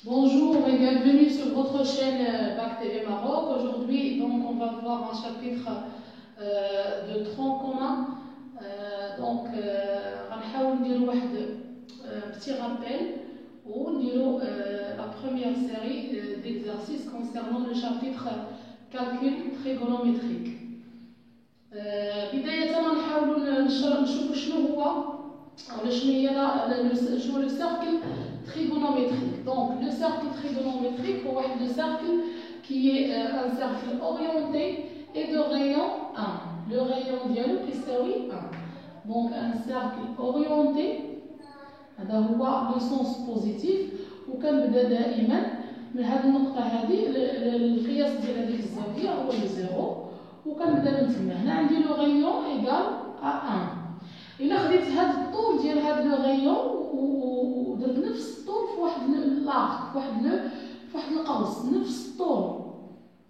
Bonjour et bienvenue sur votre chaîne Bac TV Maroc. Aujourd'hui, donc, on va voir un chapitre de tronc commun. غنحاول نديرو واحد petit rappel ونديرو la première série d'exercices concernant le chapitre calcul trigonométrique. بداية غنحاولوا نشوفوا شنو هو ولا شنو هي شنو لو cercle trigonométrique. Donc le cercle trigonométrique هو واحد le cercle qui est un cercle orienté et de rayon 1. Le rayon ديالو كيساوي 1. Donc un cercle orienté هذا هو le sens positif وكنبدا دائما من هذه النقطة هذه القياس ديال هذيك الزاوية هو زيرو وكنبدا من تما. هنا عندي لو غيون ايكال ا 1. الا خديت هذا الطول ديال هذا لو غيون ودرت نفس الطول في واحد لاغ في واحد القوس نفس الطول،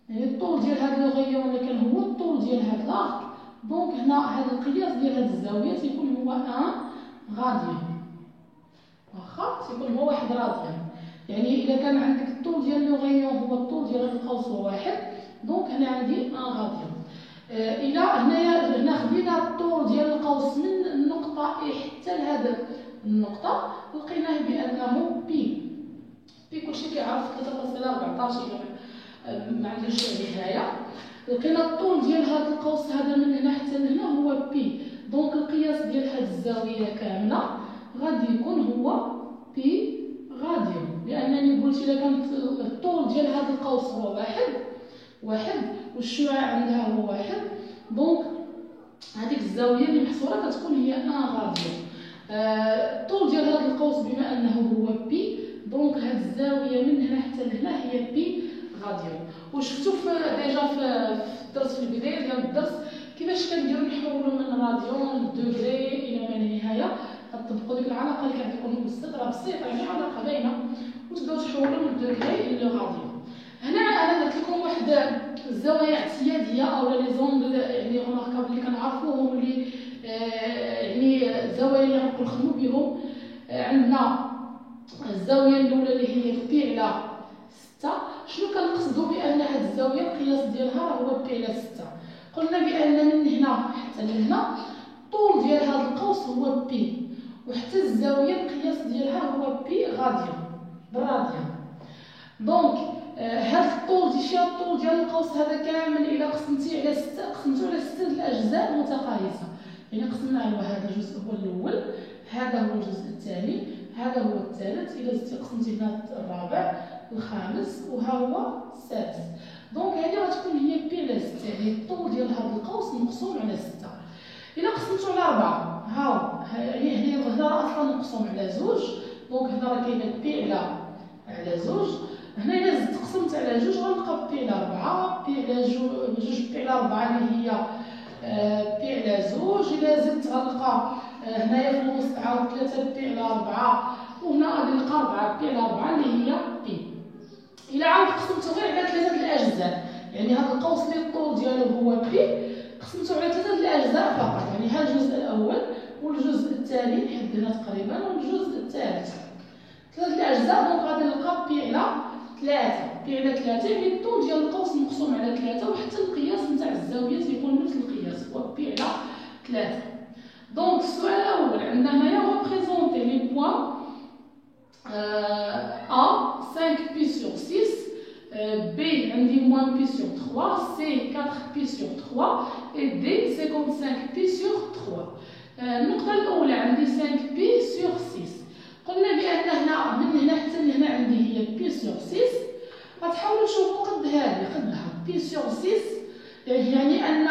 يعني الطول ديال هذا لو غيون اللي كان هو الطول ديال هذا لاغ. دونك هنا هذا القياس ديال هذه الزاوية تيكون هو 1 غاديان، واخا تيكون هو 1 راديان. يعني الا كان عندك الطول ديال لو غيون هو الطول ديال هذا القوس هو 1، دونك هنا عندي 1 غاديان. هنا خدينا الطول ديال القوس من النقطة إي حتى لهاد النقطة لقيناه بأنه بي كلشي كيعرف 3.14 ما عندوش نهاية. لقينا الطول ديال هاد القوس هذا من هنا حتى لهنا هو بي، دونك القياس ديال هاد الزاوية كاملة غادي يكون هو بي غاديان، لأنني قلت إلا كانت الطول ديال هاد القوس هو واحد والشعاع عندها هو 1، دونك هذيك الزاويه اللي محصوره كتكون هي 1 غاديان. الطول ديال هذا القوس بما انه هو بي، دونك هذه الزاويه من هنا حتى لهنا هي بي غاديان. وشفتوا ديجا في الدرس في البدايه ديال الدرس كيفاش كنديروا نحولوا من راديون لدوغري الى ما لا نهايه. غتطبقوا ديك العلاقه اللي كيعطيكم الاستاذ، راه بسيطه يعني علاقه باينه، وتبداو تحولوا من دوغري الى غاديان. هنا انا درت لكم واحد الزوايا اعتياديه او لي زونغل يعني غماركابل اللي كنعرفوهم اللي يعني الزوايا اللي غنبقاو نخدموا بهم. عندنا الزاويه الاولى اللي هي بي على 6. شنو كنقصدوا بان هذه الزاويه القياس ديالها هو بي على 6؟ قلنا بان من هنا حتى لهنا الطول ديال هذا القوس هو بي، وحتى الزاويه القياس ديالها هو بي غاديان بالراديان. دونك هذا الطول الطول ديال القوس هذا كامل الى قسمتيه على 6 قسمته على 6 الاجزاء متقايسه، يعني قسمنا على هذا الجزء هو الاول، هذا هو الجزء الثاني، هذا هو الثالث، الى زدتي قسمتي هنا الرابع الخامس وها هو السادس. دونك هذه غتكون هي بي على 6، يعني الطول ديال هذا القوس مقسوم على 6. الى قسمته على 4 ها يعني هنا اصلا مقسوم على 2، دونك هنا راه كاينه بي على 2. هنا إلا زدت قسمت على 2 غنلقى بي على 4 بي على 2 بي على 4 اللي هي بي على 2. إلا زدت غنلقى هنايا في الوسط عاود 3 بي على 4، وهنا غادي نلقى 4 بي على 4 اللي هي بي. إلا عاود قسمته غير على 3 الأجزاء، يعني هذا القوس اللي الطول ديالو هو بي قسمته على 3 الأجزاء فقط، يعني هذا الجزء الأول والجزء الثاني لحد هنا تقريبا والجزء الثالث 3 الأجزاء. دونك غادي نلقى بي على 3 بي على 3 يعني الطول ديال القوس مقسوم على 3، وحتى القياس نتاع الزاويه تيكون نفس القياس هو بي على 3. دونك السؤال الاول عندنا هنايا ريبريزونتي لي بوين A 5 بي سور 6، B عندي موان بي سور 3، C 4 بي سور 3 et D 55 بي سور 3. النقطه الاولى عندي 5 بي سور 6. قلنا بان هنا من هنا حتى لهنا عندي هي بي سور 6. غتحاولوا تشوفوا قدها بي سور 6، يعني ان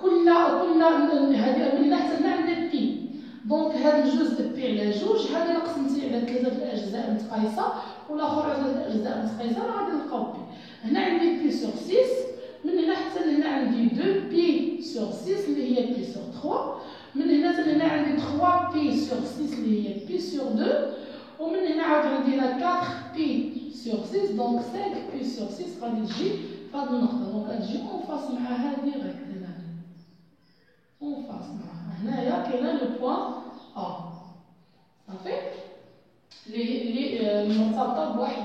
كل هذه من هنا حتى لهنا عندنا بي. دونك هذا الجزء بي على 2 هذا الا قسمتيه على 3 الاجزاء المتقايسه والاخر على 3 الاجزاء المتقايسه راه غادي نلقاو بي. هنا عندي بي سور 6، من هنا حتى لهنا عندي 2 بي سور 6 اللي هي بي سور 3، من هنا حتى لهنا عندي 3 بي سور 6 اللي هي بي سور 2، ومن هنا عاود عندي 4 بي سور 6، دونك 5 بي سور 6 غادي تجي في هذه النقطة. دونك غتجي اون فاس معها ديريكت هنا اون فاس معها. هنايا كاينه لو بوان ا صافي اللي مرتبطة بواحد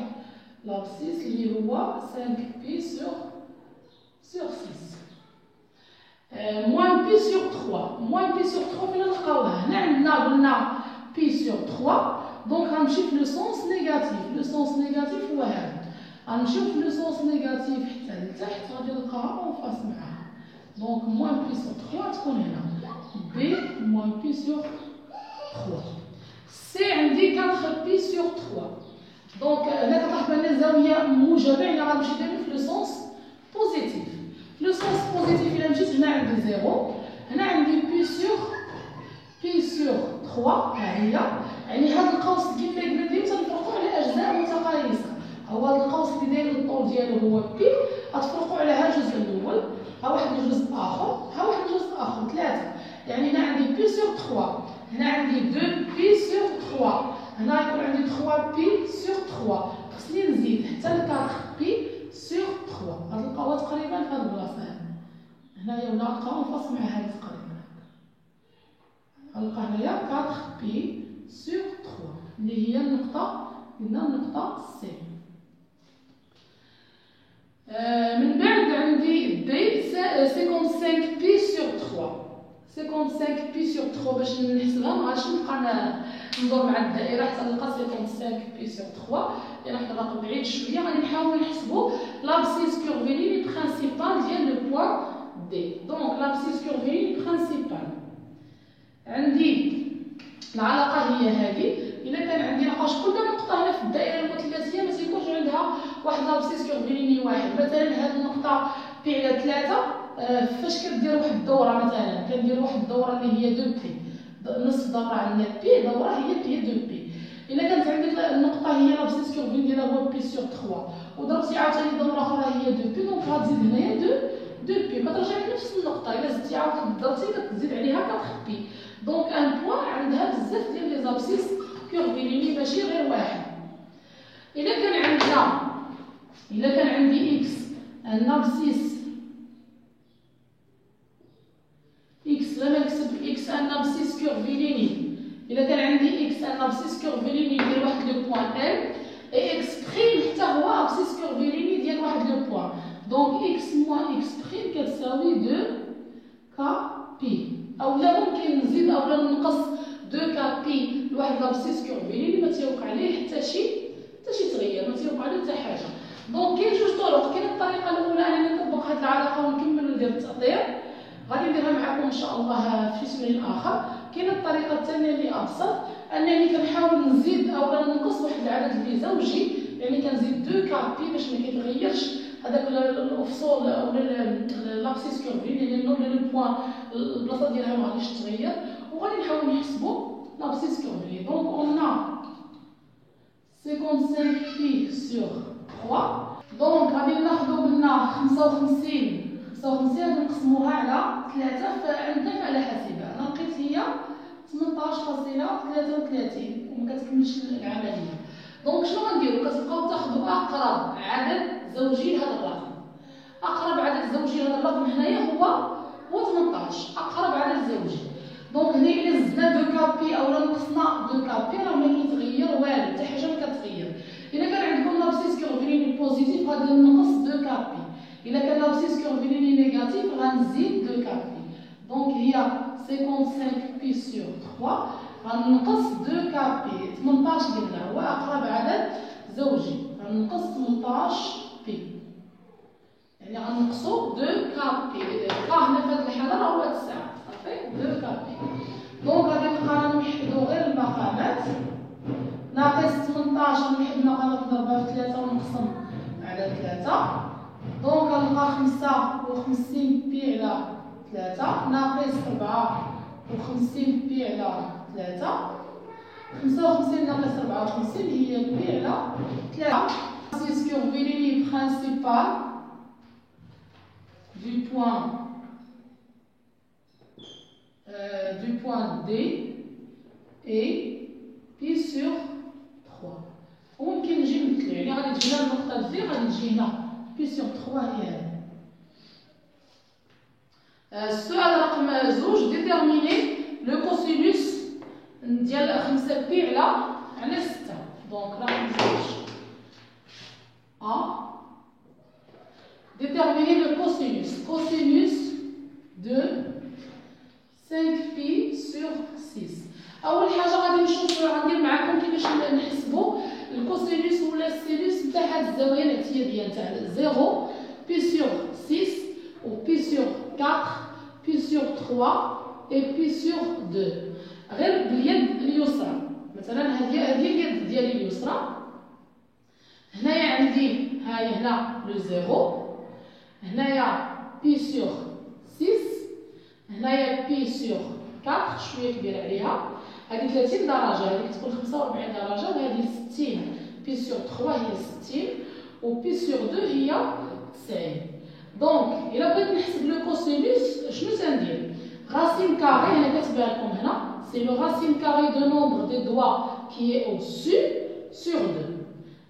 l'abscisse اللي هو 5 بي sur 6. moins pi sur 3. moins pi sur 3 فين نلقاوها؟ هنا عندنا قلنا pi sur 3. دونك غنمشي في لو سونس نيجاتيف. لو سونس نيجاتيف هو هذا. غنمشيو في لو سونس نيجاتيف حتى لتحت غادي نلقاها اون فاس معاها. دونك moins pi sur 3 تكون هنا b moins pi sur 3. سي عندي 4 pi sur 3. دونك هنا كتلاحظ بان الزاويه موجبه، يعني غنمشي دائما في لو سونس بوزيتيف. لو سونس بوزيتيف الا مشيت هنا عندي 0، هنا عندي بي سور 3 ها هي. يعني هذا القوس كيف قلنا ديما تنفرقوا على اجزاء متقايسه. هو هذا القوس اللي داير الطول ديالو هو بي، غتفرقوا على ها الجزء الاول، ها واحد الجزء اخر، ها واحد الجزء اخر، 3. يعني هنا عندي بي سور 3، هنا عندي 2 بي سور 3، هنا يكون عندي 3 بي سور 3. خصني نزيد حتى ل 4 بي سور 3. غنلقاوها تقريبا في هاد البلاصه هنايا، ولا نلقاوها نفصل مع هذه تقريبا. غنلقى هنايا 4 بي سور 3 اللي هي النقطه، قلنا النقطه سي. من بعد عندي دي 55 بي سور 3. 55 بي سور 3 باش نحسبها ما غاديش نبقى ندور مع الدائره حتى نلقى 55 بي سور 3 لان واحد الرقم بعيد شويه. غادي نحاول نحسبوا لابسيس كورفيليني برينسيبال ديال لو بوين دي. دونك لابسيس كورفيليني برينسيبال عندي العلاقه هي هذه. الا كان عندي لقاش كل نقطه هنا في الدائره المثلثيه ما تيكونش عندها واحد لابسيس كورفيليني واحد. مثلا هذه النقطه بي على 3 فاش كدير واحد الدوره، مثلا كندير واحد الدوره اللي هي 2 بي، نصف دوره عندنا بي، دوره هي 2 بي. الا كانت عندك النقطه هي لابسيس كورفين ديالها هو بي سور 3 وضربتي عاوتاني دوره اخرى هي 2 بي، دونك غتزيد هنايا 2 بي كترجع لنفس النقطه. الا زدتي عاوتاني ضربتي كتزيد عليها 4 بي. دونك ان بوين عندها بزاف ديال لي زابسيس كورفيليني ماشي غير واحد. الا كان عندي اكس ان ابسيس اكس، لما نكتب اكس ان ابسيس كورفيليني، الا كان عندي اكس ان ابسيس كورفيليني ديال واحد لو بوين ام، اي اكس بريم حتى هو ابسيس كورفيليني ديال واحد لو بوين. دونك اكس موان اكس بريم كتساوي 2 كا بي. اولا ممكن نزيد اولا ننقص 2 كا بي لواحد لابسيس كورفيليني ما تيوقع ليه حتى شي تغيير، ما تيوقع ليه حتى حاجه. دونك كاين جوج طرق. كاين الطريقه الاولى انني نطبق هذه العلاقه ونكمل ندير التأطير، غادي نديرها معكم ان شاء الله في سمين اخر. كاينه الطريقه الثانيه اللي ابسط، انني كنحاول نزيد اولا ننقص واحد العدد اللي زوجي، يعني كنزيد 2 كا بي باش ما كيتغيرش هذاك الافصول او لابسيس كورفيليني لانه لو بوين البلاصه ديالها ما غاديش تغير، وغادي نحاول نحسبوا لابسيس كورفيليني. دونك اون 55 بي سور 3. دونك غادي ناخذوا قلنا 55 غادي نقسموها على 3 عندنا على حاسبه. انا لقيت هي 18.33 وما كتكملش العمليه. دونك شنو غنديروا؟ كتبقاو تاخذوا اقرب عدد زوجي لهذا الرقم. اقرب عدد زوجي لهذا الرقم هنايا هو 18، اقرب عدد زوجي. دونك هنا الا زدنا 2 كا بي اولا نقصنا 2 كا بي راه ما كيتغير والو، حتى حاجه ما كتغير. الا كان عندكم لابسيس كورفيليني بوزيتيف غادي نقص 2 كا بي، الا كان لابسيس كورفيليني نيجاتيف غنزيد 2 كا بي. دونك هي 55 بي سور 3 غنقص 2 كا بي. 18 قلنا هو اقرب عدد زوجي، غنقص 18 بي، يعني غنقصو 2 كا بي. كا هنا في هذه الحاله راه هو 9 صافي 2 كا بي. دونك غادي نبقى نوحدو غير المقامات. ناقص 18 نوحد المقامات نضربها في 3 ونقسم على 3. دونك غنلقى 55 بي على 3 ناقص 54 بي على 3. 55 ناقص 54 هي بي على 3. لابسيس كورفيليني برينسيبال du point D et بي سور 3. وممكن نجي نمثلو، يعني غادي تجي هنا النقطة دي غادي تجي هنا بي سور 3 هي هذه. السؤال رقم 2 ديتيرميني لو كوسينوس ديال 5 بي على 6. دونك رقم 2 déterminer le cosinus. Cosinus de 5π sur 6. أول حاجة غادي غندير معاكم كيفاش نحسبوا الكوسينوس ولا السينوس نتاع هاد الزاوية الاعتيادية نتاع 0 π sur 6 و π sur 4 π sur 3 et π sur 2 غير باليد اليسرى. مثلا هذه اليد ديالي اليسرى، هنايا عندي هاي هنا لو 0، هنايا π sur 6، هنايا π sur 4 شويه كبيره عليها، هذه 30 درجه، هذه تكون 45 درجه، وهذه 60 π sur 3 هي 60 و π sur 2 هي 90. دونك الا بغيت نحسب لو كوسينوس شنو تندير؟ racine carrée هنا كتبان لكم هنا c'est le racine carrée de nombre des doigts qui est au-dessus sur 2.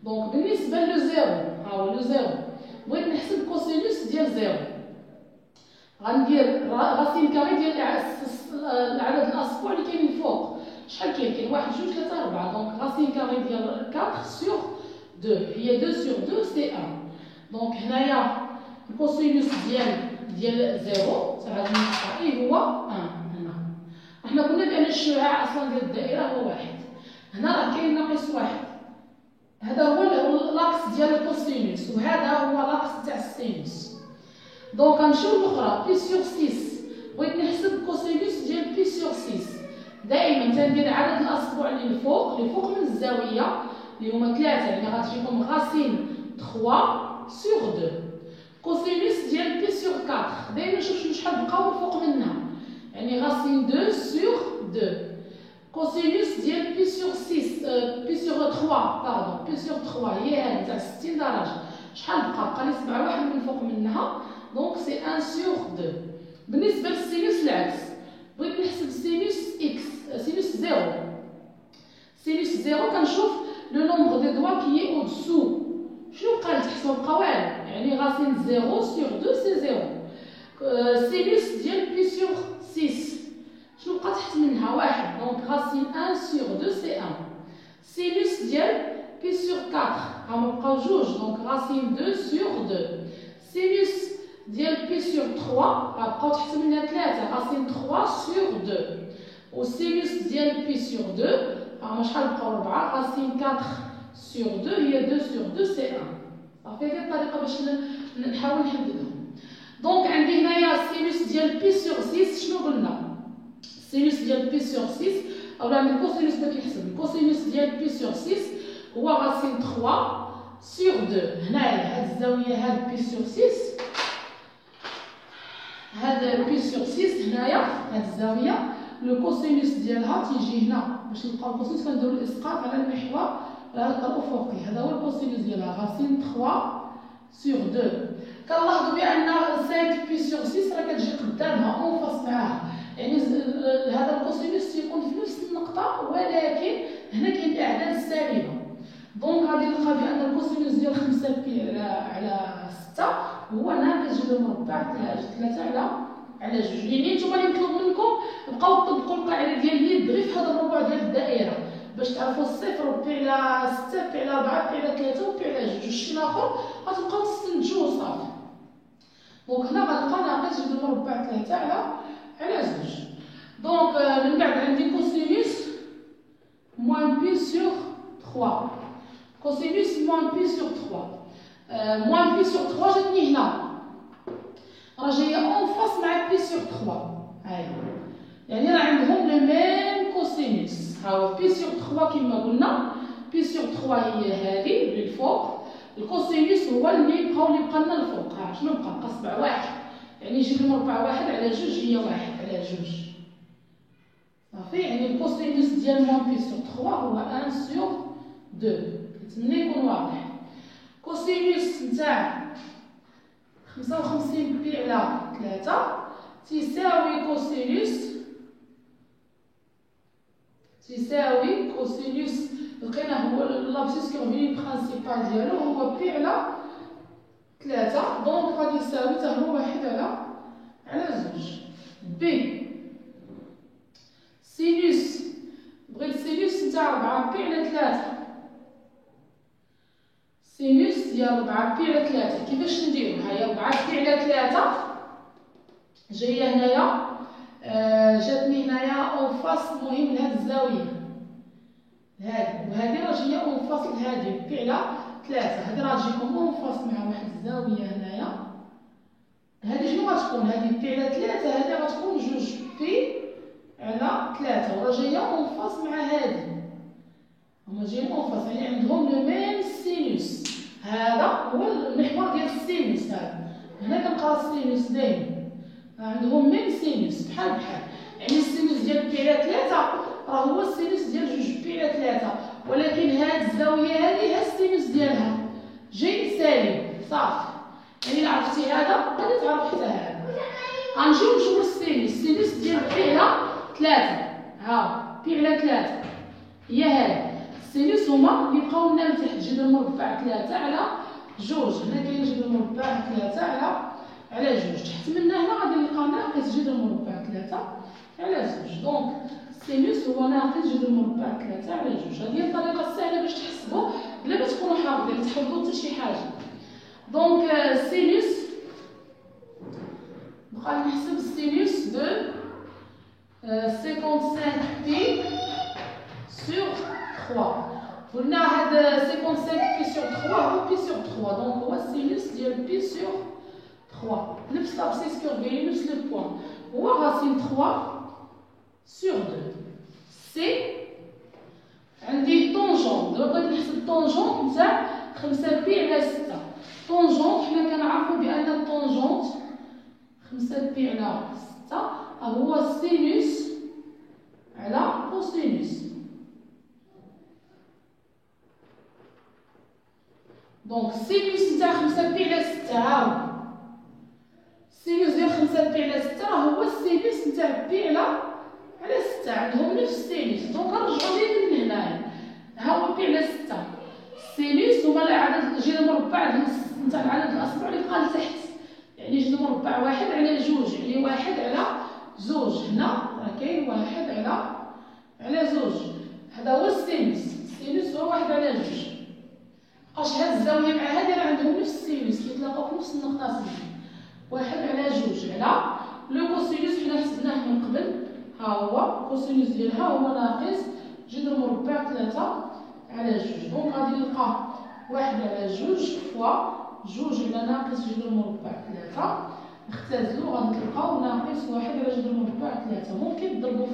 دونك بالنسبه لو 0 ها هو لو 0 بغيت نحسب كوسينوس ديال 0 غندير راسين كاري ديال العدد الاصبع اللي كاينين فوق. شحال كاين 1 2 3 4، دونك راسين كاري ديال 4 sur 2 هي 2 sur 2 c'est 1. دونك هنايا الكوسينوس ديال 0 غادي نلقى هو 1 هنا. احنا قلنا بان الشعاع اصلا ديال الدائره هو 1، هنا راه كاين ناقص 1، هذا هو لاكس ديال الكوسينوس وهذا هو لاكس تاع السينوس. دونك غنمشيو للاخرى بي سور 6، بغيت نحسب كوسينوس ديال بي سور 6. دائما تندير عدد الاصبع اللي الفوق من الزاويه اللي هما 3، يعني غتجيكم غاسين 3 سور 2. كوسينوس ديال بي سور 4 دائما نشوف شحال بقاو الفوق منها، يعني غاسين 2 سور 2. كوسينوس ديال بي سور 6 بي سور 3 باردون بي سور 3 هي هذه تاع 60 درجه، شحال بقى لي 7 واحد من الفوق منها، دونك سي 1 سور 2. بالنسبه للسينوس العكس، بغيت نحسب سينوس اكس سينوس 0. سينوس 0 كنشوف لو نومبر دي دوا كي اي او دسو، شنو بقى لتحت؟ ما بقى والو، يعني غاسين 0 سور 2 سي 0. سينوس ديال بي سور 6 شنو بقى تحت منها؟ 1، دونك غاسين 1 سور 2 سي 1. سينوس ديال بي سور 4 هما بقاو جوج، دونك غاسين 2 سور 2. سينوس ديال بي سور 3 بقاو تحت منها 3، غاسين 3 سور 2. والسينوس ديال بي سور 2 هما شحال بقاو 4، غاسين 4 سور 2 هي 2 سور 2 سي 1. صافي هذه الطريقه باش نحاول نحددهم. دونك عندي هنايا السينوس ديال بي سور 6 شنو قلنا؟ السينوس ديال بي سور 6 اولا من الكوسينوس باش كيحسب الكوسينوس ديال بي سور 6 هو غاسين 3 سور 2. هنايا هاد الزاويه هاد بي سور 6، هاد بي سور 6 هنايا هاد الزاويه لو كوسينوس ديالها تيجي هنا. باش نلقاو الكوسينوس كنديرو الاسقاط على المحور الافقي، هذا هو الكوسينوس ديالها غاسين 3 سور 2. كنلاحظوا بان 5 بي سور 6 راه كتجي قدامها اونفاس معاها، يعني هذا الكوسينوس تيكون في نفس النقطه، ولكن هنا كاين الاعداد السالبه. دونك غادي نلقى بان الكوسينوس ديال 5 بي على 6 هو هنا كتجي له مربع 3 على 2. يعني نتوما اللي مطلوب منكم بقاو تطبقوا القاعده ديال اليد غير في هذا الربع ديال الدائره باش تعرفوا الصفر وبي على 6 بي على 4 بي على 3 وبي على 2. الشيء الاخر غتبقاو تستنتجوه وصافي. دونك هنا غنلقى ناقص جبد المربع 3 على 2. دونك من بعد عندي كوسينوس موان بي سور 3. كوسينوس موان بي سور 3. موان بي سور 3 جاتني هنا، راه جايه اون فاس مع بي سور 3. هاي يعني راه عندهم لو ميم كوسينوس. هاو بي سور 3 كما قلنا، بي سور 3 هي هذه للفوق، الكوسينوس هو اللي بقى لنا الفوق. ها شنو بقى 7 واحد، يعني يجي المربع 1 على 2 هي 1 على 2. صافي، يعني الكوسينوس ديال موان بي سور 3 هو 1 سور 2. كنتمنى يكون واضح. كوسينوس نتاع 55 بي على 3 تساوي كوسينوس لقينا هو لابسيس كيرفي برينسيبال ديالو هو بي على 3، دونك غادي يساوي حتى هو 1 على 2. بي سينوس، بغيت سينوس نتاع 4 بي على 3، سينوس ديال 4 بي على 3. كيفاش نديرو؟ ها هي 4 بي على 3 جايه هنايا، جاتني هنايا اون فاس المهم لهاد الزاويه هادي، وهادي راه جايه اون فاس لهادي بي على 3. هادي راه تجيكم اون فاس مع واحد الزاويه هنايا. هادي شنو غتكون؟ هادي بي على 3 هادي غتكون 2 بي على 3 وراه جايه اون فاس مع هادي، هما جايين اون فاس يعني عندهم لو ميم سينوس. هذا هو المحور ديال السينوس. هذا هنا كنقرا السينوس دايما عندهم ميم سينوس بحال بحال، يعني السينوس ديال بي على 3 راه هو السينوس ديال 2 بي على 3، ولكن هاد الزاويه هذه ها السينوس ديالها جاي سالب صافي. يعني الا عرفتي هذا غادي تعرف حتى هذا. غنجيو نشوفو السينوس ديال بي على 3. ها بي على 3 هي هذه السينوس، هما كيبقاو لنا من تحت جذر مربع 3 على 2. هنا كاين جذر مربع 3 على 2. تحت منا هنا غادي نلقى ناقص جذر مربع 3 على 2. دونك السينوس هو ناقص جذر مربع 3 على 2. هذه هي الطريقه السهله باش تحسبوا بلا ما تكونوا حافظين، تحفظوا حتى شي حاجه. دونك السينوس نبقى نحسب السينوس دو 55 بي sur 3. قلنا هاد 55 بي sur 3 هو بي sur 3، دونك هو السينوس ديال بي sur 3 نفس لابسيس كورفي نفس لو بوان، هو راسين 3 sur 2. سي عندي طونجون، دابا بغيت نحسب طونجون نتاع 5 بي على 6. طونجون حنا كنعرفو بان الطونجونت 5 بي على 6 هو السينوس على كوسينوس. دونك السينوس نتاع 5 بي على 6 ها هو السينوس ديال 5 بي على 6 راه هو السينوس نتاع بي على 6، عندهم نفس السينوس. دونك نرجعو ليه من هنايا، ها هو بي على 6 السينوس هما العدد جذر مربع نتاع العدد الاصبع اللي بقى لتحت، يعني جذر مربع 1 على 2 يعني 1 على 2. هنا راه كاين 1 على 2. هذا هو السينوس. السينوس هو 1 على 2. بقاش هاد الزاويه مع هادي راه عندهم نفس السينوس كيتلاقاو في نفس النقطه سميتها 1 على 2 على لو كوسينوس. حنا حسبناه من قبل، ها هو كوسينوس ديالها هو ناقص جذر مربع 3 على 2. دونك غادي نلقى 1 على 2 فوا 2 على ناقص جذر مربع 3 نختزلو غادي تلقاو ناقص 1 على جذر مربع 3. ممكن تضربو في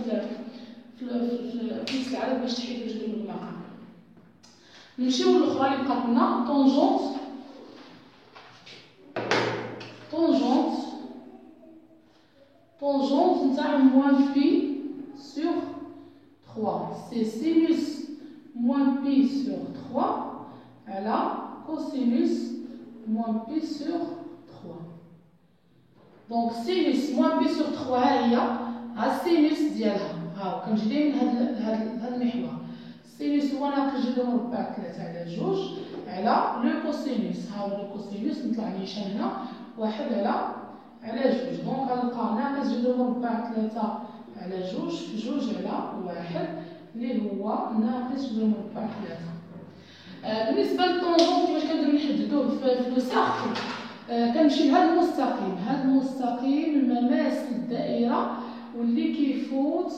نفس العدد باش تحيدو جذر المقام. نمشيو للاخرى اللي بقات لنا طونجونت نتاع موان بي سور 3. سي سينوس موان بي سور 3 على كوسينوس موان بي سور 3. دونك سينوس موان بي سور 3 ها هي ها السينوس ديالها، ها كنجي دايما هاد المحور. السينوس هو ناقص جذر مربع 3 على 2 على لو كوسينوس. ها هو لو كوسينوس نطلع نيشان هنا 1 على 2. دونك غنلقى ناقص جذر مربع 3 على 2 في 2 على 1 اللي هو ناقص جذر مربع 3. بالنسبه للطونجون كيفاش كنديرو نحددوه في لو سيركل؟ كنمشي لهذا المستقيم. هذا المستقيم المماس للدائره واللي كيفوت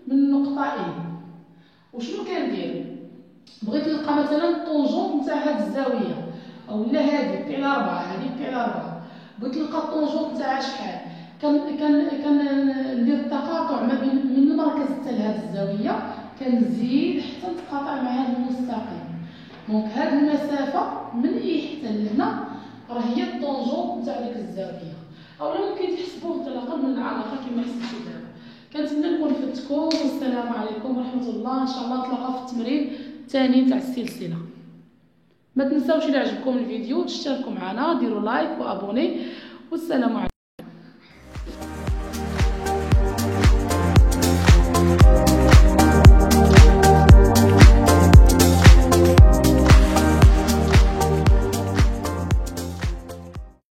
من النقطه اي. وشنو كندير؟ بغيت نلقى مثلا الطونجون نتاع هاد الزاويه اولا هادي بي على 4، هادي بي على 4، بغيت نلقى الطونجون نتاعها شحال. كندير التقاطع ما بين من المركز حتى لهاد الزاويه، كنزيد حتى نتقاطع مع هاد المستقيم. دونك هاد المسافه من اي حتى لهنا راه هي الطونجون نتاع ديك الزاويه. اولا ممكن تحسبوه انطلاقا من العلاقه كما حسبتو دابا. كنتمنى نكون فدتكم، والسلام عليكم ورحمه الله. ان شاء الله نتلاقاو في التمرين الثاني تاع السلسله. ما تنساوش الى عجبكم الفيديو تشتركوا معنا، ديروا لايك وابوني، والسلام عليكم.